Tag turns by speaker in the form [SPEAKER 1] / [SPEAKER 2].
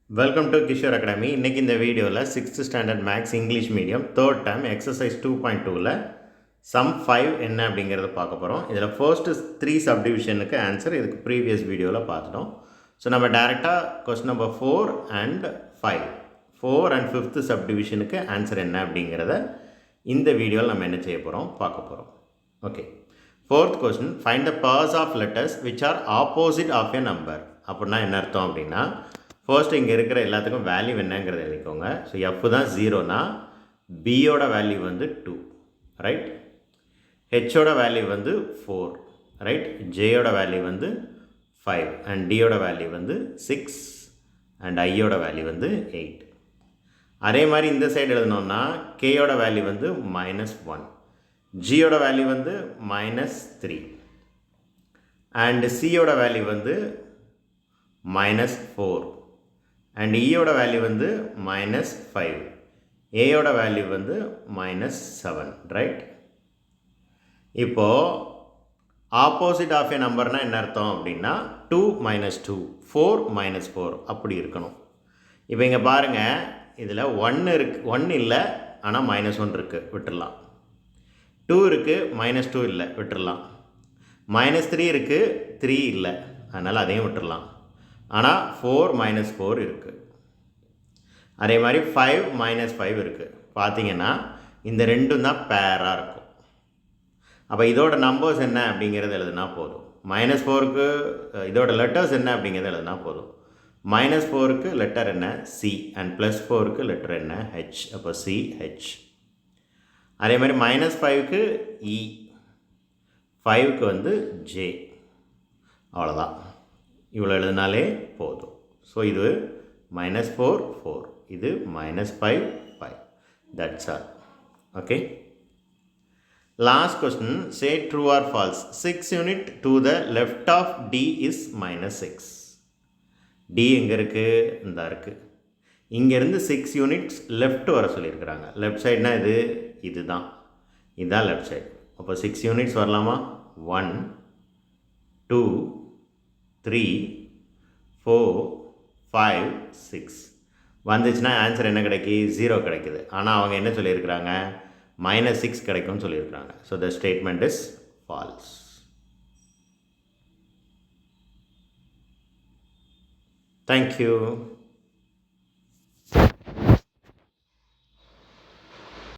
[SPEAKER 1] Welcome to Kishore academy. இன்றைக்கி இந்த வீடியோவில் 6th standard maths English medium third term exercise 2.2ல் சம் 5 என்ன அப்படிங்கிறத பார்க்க போகிறோம். இதில் ஃபர்ஸ்ட்டு 3 சப்டிவிஷனுக்கு ஆன்சர் இதுக்கு ப்ரீவியஸ் வீடியோவில் பார்த்துட்டோம். ஸோ நம்ம டேரெக்டாக question number 4 and 5 4 and 5th சப்டிவிஷனுக்கு ஆன்சர் என்ன அப்படிங்கிறத இந்த வீடியோவில் நம்ம என்ன செய்ய போகிறோம் பார்க்க போகிறோம். Okay, fourth question, find the pairs of letters which are opposite of a number. அப்படின்னா என்ன அர்த்தம் அப்படின்னா, ஃபர்ஸ்ட் இங்கே இருக்கிற எல்லாத்துக்கும் வேல்யூ என்னங்கிறத எழுதிக்கோங்க. ஸோ எஃப் தான் 0னா பியோட வேல்யூ வந்து 2, ரைட்? ஹெச்சோட வேல்யூ வந்து 4, ரைட்? ஜேயோட வேல்யூ வந்து 5 அண்ட் டியோட வேல்யூ வந்து 6 அண்ட் ஐயோட வேல்யூ வந்து 8. அதே மாதிரி இந்த சைடு எழுதணுன்னா கேயோட வேல்யூ வந்து -1, ஜியோட வேல்யூ வந்து -3 அண்ட் சியோட வேல்யூ வந்து -4 அண்ட் ஈயோட வேல்யூ வந்து -5, ஏயோட வேல்யூ வந்து -7, ரைட்? இப்போது ஆப்போசிட் ஆஃப் ஏ நம்பர்னால் என்ன அர்த்தம் அப்படின்னா 2 - 2 4 - 4 அப்படி இருக்கணும். இப்போ இங்கே பாருங்கள், இதில் 1 இல்லை ஆனால் -1 இருக்குது, விட்டுடலாம். 2 இருக்குது, -2 இல்லை, விட்டுடலாம். -3 இருக்குது, 3 இல்லை, அதனால் அதையும் விட்டுடலாம். ஆனால் 4 - 4 இருக்குது. அதே மாதிரி 5 - 5 இருக்குது. பார்த்தீங்கன்னா இந்த ரெண்டும் தான் பேராக இருக்கும். அப்போ இதோட நம்பர்ஸ் என்ன அப்படிங்கிறது எழுதுனா போதும். -4க்கு இதோட லெட்டர்ஸ் என்ன அப்படிங்கிறது எழுதுனா போதும். -4க்கு லெட்டர் என்ன? சி அண்ட் +4க்கு லெட்டர் என்ன? ஹெச். அப்போ சி ஹெச். அதே மாதிரி -5க்கு இ, 5க்கு வந்து ஜே. அவ்வளோதான், இவ்வளோ எழுதினாலே போதும். ஸோ இது -4 4, இது -5 5. That's all. Okay, last question, say true or false. 6 unit to the left of D is -6. D எங்கே இருக்குது? இந்த இருக்குது. இங்கேருந்து 6 யூனிட்ஸ் லெஃப்ட் வர சொல்லியிருக்கிறாங்க. லெஃப்ட் சைடுனா இதுதான் லெஃப்ட் சைடு. அப்போ 6 யூனிட்ஸ் வரலாமா? 1 2 3 4 5 6 வந்துச்சுன்னா ஆன்சர் என்ன கிடைக்கி? 0 கிடைக்குது. ஆனால் அவங்க என்ன சொல்லியிருக்கிறாங்க? -6 கிடைக்கும்னு சொல்லியிருக்கிறாங்க. So the statement is false. Thank you.